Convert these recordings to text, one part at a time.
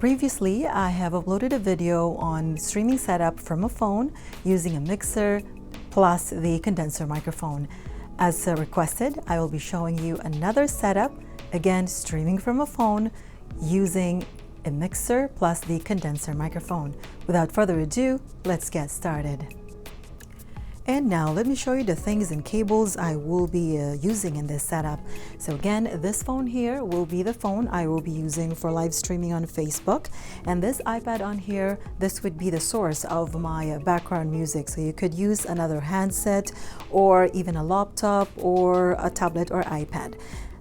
Previously, I have uploaded a video on streaming setup from a phone using a mixer plus the condenser microphone. As requested, I will be showing you another setup, again streaming from a phone using a mixer plus the condenser microphone. Without further ado, let's get started. And now let me show you the things and cables I will be using in this setup. So again, this phone here will be the phone I will be using for live streaming on Facebook. And this iPad on here, this would be the source of my background music. So you could use another handset or even a laptop or a tablet or iPad.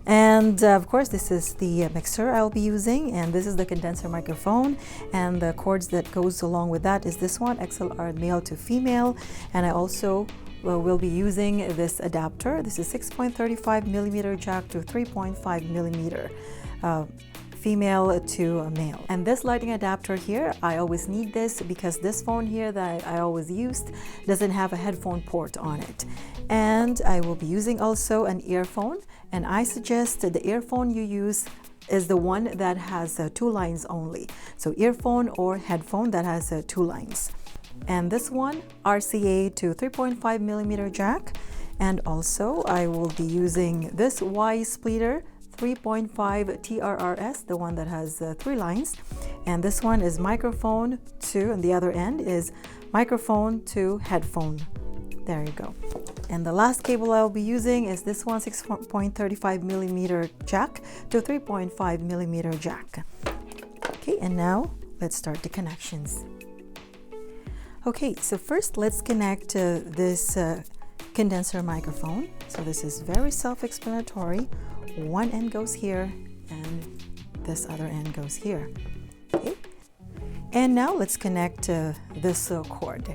And of course, this is the mixer I'll be using, and this is the condenser microphone, and the cords that goes along with that is this one, XLR male to female. And I also will be using this adapter. This is 6.35 millimeter jack to 3.5 millimeter female to male. And this lighting adapter here, I always need this because this phone here that I always used doesn't have a headphone port on it. And I will be using also an earphone, and I suggest that the earphone you use is the one that has 2 lines only. So earphone or headphone that has 2 lines. And this one, RCA to 3.5 millimeter jack. And also I will be using this Y splitter 3.5 TRRS, the one that has 3 lines. And this one is microphone to, and the other end is microphone to headphone. There you go. And the last cable I'll be using is this one, 6.35 millimeter jack to 3.5 millimeter jack. Okay, and now let's start the connections. Okay, so first let's connect this condenser microphone. So this is very self-explanatory. One end goes here and this other end goes here. Okay. And now let's connect this cord.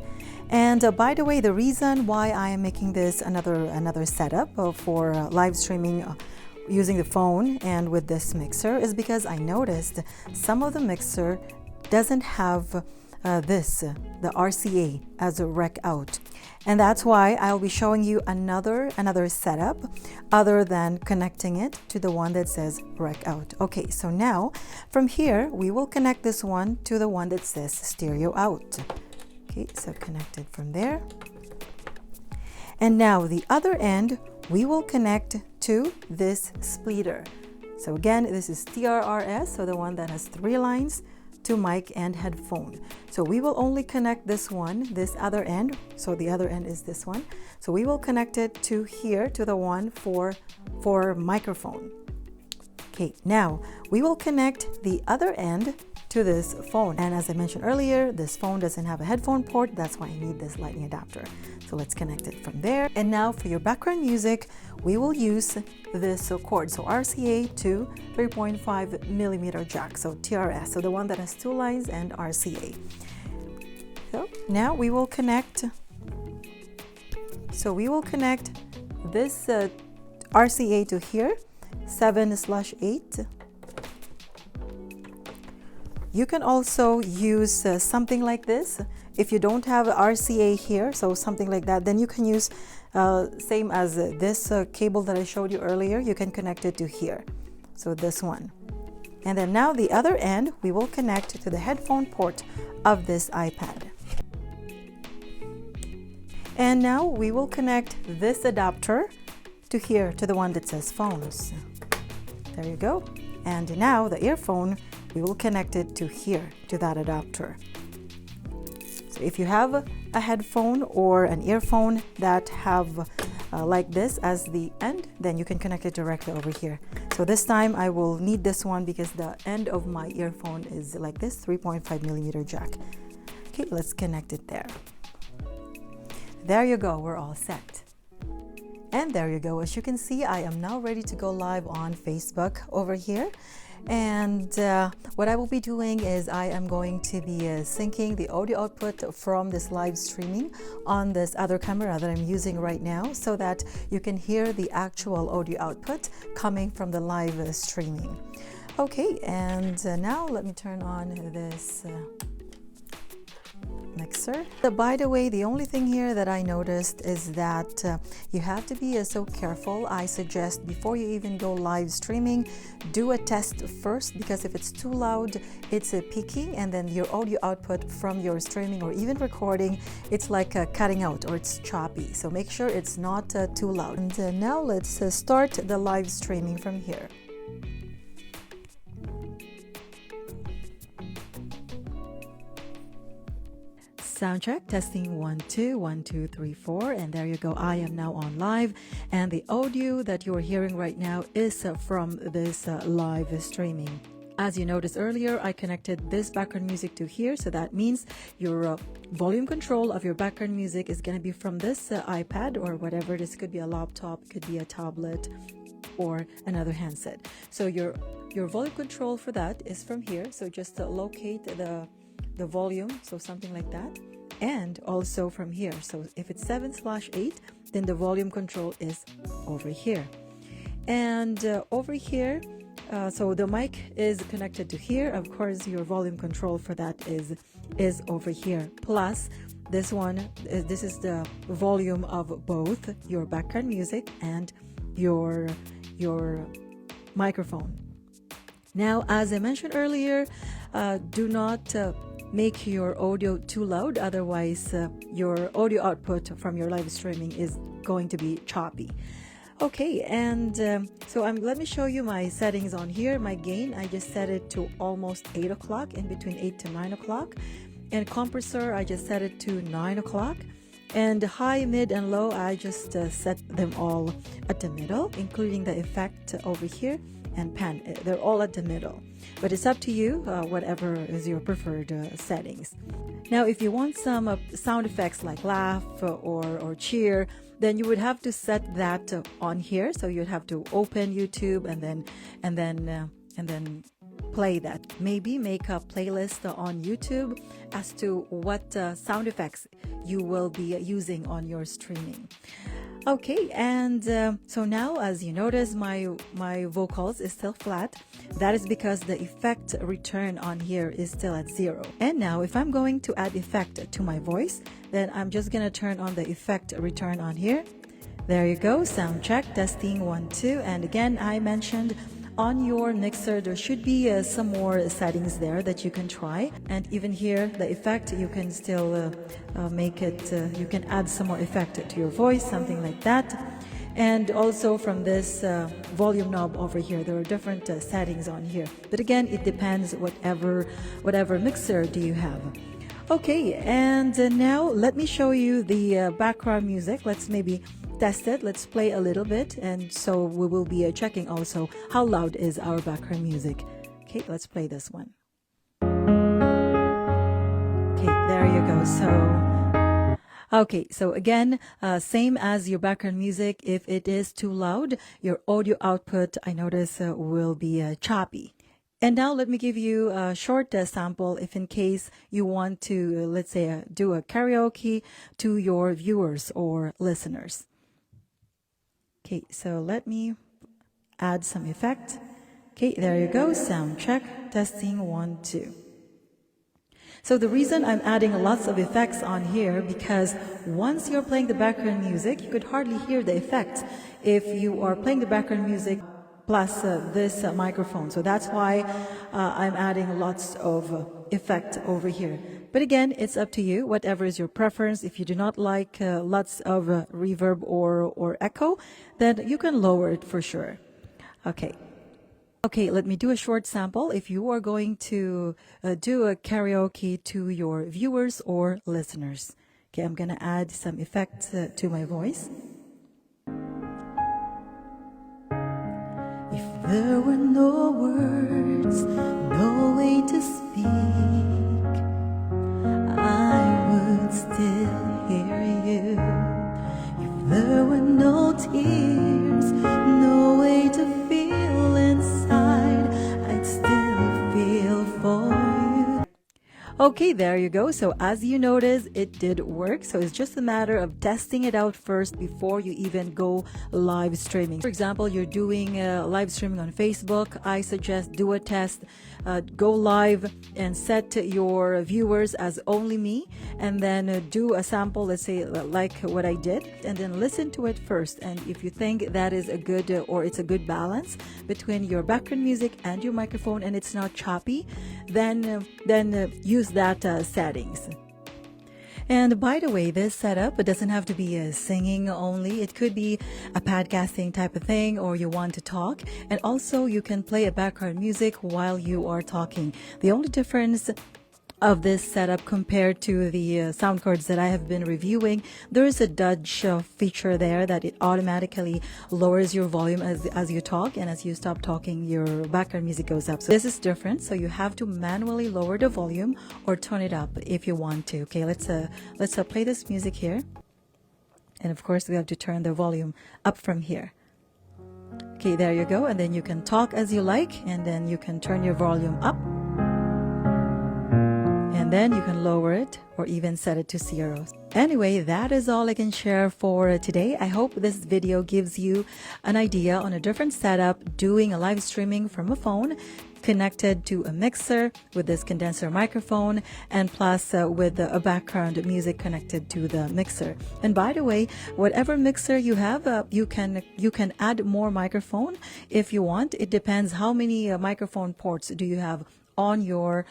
And by the way, the reason why I am making this another setup for live streaming using the phone and with this mixer is because I noticed some of the mixer doesn't have the RCA as a rec out. And that's why I'll be showing you another setup other than connecting it to the one that says rec out. Okay, so now from here we will connect this one to the one that says stereo out. Okay, so connected from there. And now the other end we will connect to this splitter. So again, this is TRRS, so the one that has 3 lines to mic and headphone. So we will only connect this one, this other end. So the other end is this one. So we will connect it to here, to the one for microphone. Okay, now we will connect the other end to this phone. And as I mentioned earlier, this phone doesn't have a headphone port. That's why I need this lightning adapter. So let's connect it from there. And now for your background music, we will use this cord. So RCA to 3.5 millimeter jack. So TRS, so the one that has 2 lines and RCA. So now we will connect. So we will connect this RCA to here, 7/8. You can also use something like this. If you don't have RCA here, so something like that, then you can use same as this cable that I showed you earlier. You can connect it to here. So this one. And then now the other end, we will connect to the headphone port of this iPad. And now we will connect this adapter to here, to the one that says phones. There you go. And now the earphone, we will connect it to here, to that adapter. So if you have a headphone or an earphone that have like this as the end, then you can connect it directly over here. So this time I will need this one because the end of my earphone is like this, 3.5 millimeter jack. Okay, let's connect it there. There you go, we're all set. And there you go. As you can see, I am now ready to go live on Facebook over here. And what I will be doing is I am going to be syncing the audio output from this live streaming on this other camera that I'm using right now so that you can hear the actual audio output coming from the live streaming. Okay, and now let me turn on this mixer. By the way, the only thing here that I noticed is that you have to be so careful. I suggest before you even go live streaming, do a test first, because if it's too loud, it's peaking, and then your audio output from your streaming or even recording, it's like cutting out, or it's choppy. So make sure it's not too loud. And now let's start the live streaming from here. Sound check, testing 1 2 1 2 3 4, and there you go. I am now on live, and the audio that you're hearing right now is from this live streaming. As you noticed earlier, I connected this background music to here, so that means your volume control of your background music is going to be from this iPad or whatever. This could be a laptop, could be a tablet, or another handset. So your volume control for that is from here. So just locate the volume, so something like that, and also from here. So if it's 7/8, then the volume control is over here, and over here, so the mic is connected to here. Of course, your volume control for that is over here. Plus this one, this is the volume of both your background music and your microphone. Now, as I mentioned earlier, do not make your audio too loud, otherwise your audio output from your live streaming is going to be choppy. Okay, and so let me show you my settings on here. My gain, I just set it to almost 8 o'clock, in between 8 to 9 o'clock, and compressor, I just set it to 9 o'clock, and high, mid, and low, I just set them all at the middle, including the effect over here and pan. They're all at the middle, but it's up to you, whatever is your preferred settings. Now, if you want some sound effects like laugh or cheer, then you would have to set that on here. So you'd have to open YouTube and then play that. Maybe make a playlist on YouTube as to what sound effects you will be using on your streaming. Okay, and so now, as you notice, my vocals is still flat. That is because the effect return on here is still at 0. And now, if I'm going to add effect to my voice, then I'm just gonna turn on the effect return on here. There you go. Sound check, testing 1 2, and again, I mentioned on your mixer there should be some more settings there that you can try, and even here the effect, you can still make it, you can add some more effect to your voice, something like that. And also from this volume knob over here, there are different settings on here, but again, it depends whatever mixer do you have. Okay, and now let me show you the background music. Let's maybe test it. Let's play a little bit, and so we will be checking also how loud is our background music. Okay, let's play this one. Okay, there you go. So again, same as your background music, if it is too loud, your audio output, I notice, will be choppy. And now let me give you a short sample if in case you want to, let's say, do a karaoke to your viewers or listeners. Okay, so let me add some effect. Okay, there you go. Sound check, testing 1 2. So the reason I'm adding lots of effects on here, because once you're playing the background music, you could hardly hear the effects if you are playing the background music plus this microphone. So that's why I'm adding lots of effect over here. But again, it's up to you, whatever is your preference. If you do not like lots of reverb or echo, then you can lower it for sure. Okay, let me do a short sample. If you are going to do a karaoke to your viewers or listeners. Okay, I'm gonna add some effects to my voice. If there were no words, no way to speak, I would still hear you. If there were no tears, no way to feel inside, I'd still feel for you. Okay, there you go. So as you notice, it did work. So it's just a matter of testing it out first before you even go live streaming. For example, you're doing live streaming on Facebook. I suggest do a test, go live and set your viewers as only me, and then do a sample, let's say like what I did, and then listen to it first. And if you think that is a good or it's a good balance between your background music and your microphone, and it's not choppy, then use that settings. And by the way, this setup, it doesn't have to be a singing only. It could be a podcasting type of thing, or you want to talk. And also you can play a background music while you are talking. The only difference of this setup compared to the sound cards that I have been reviewing, there is a dodge feature there that it automatically lowers your volume as you talk, and as you stop talking, your background music goes up. So this is different. So you have to manually lower the volume or turn it up if you want to. Okay, let's play this music here, and of course we have to turn the volume up from here. Okay, there you go. And then you can talk as you like, and then you can turn your volume up. And then you can lower it or even set it to 0. Anyway, that is all I can share for today. I hope this video gives you an idea on a different setup, doing a live streaming from a phone connected to a mixer with this condenser microphone, and plus with a background music connected to the mixer. And by the way, whatever mixer you have, you can add more microphone if you want. It depends how many microphone ports do you have on your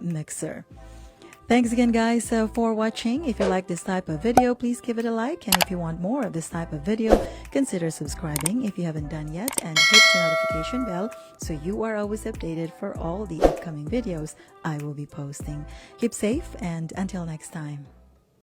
mixer. Thanks again, guys, for watching. If you like this type of video, please give it a like, and if you want more of this type of video, consider subscribing if you haven't done yet, and hit the notification bell so you are always updated for all the upcoming videos I will be posting. Keep safe, and until next time.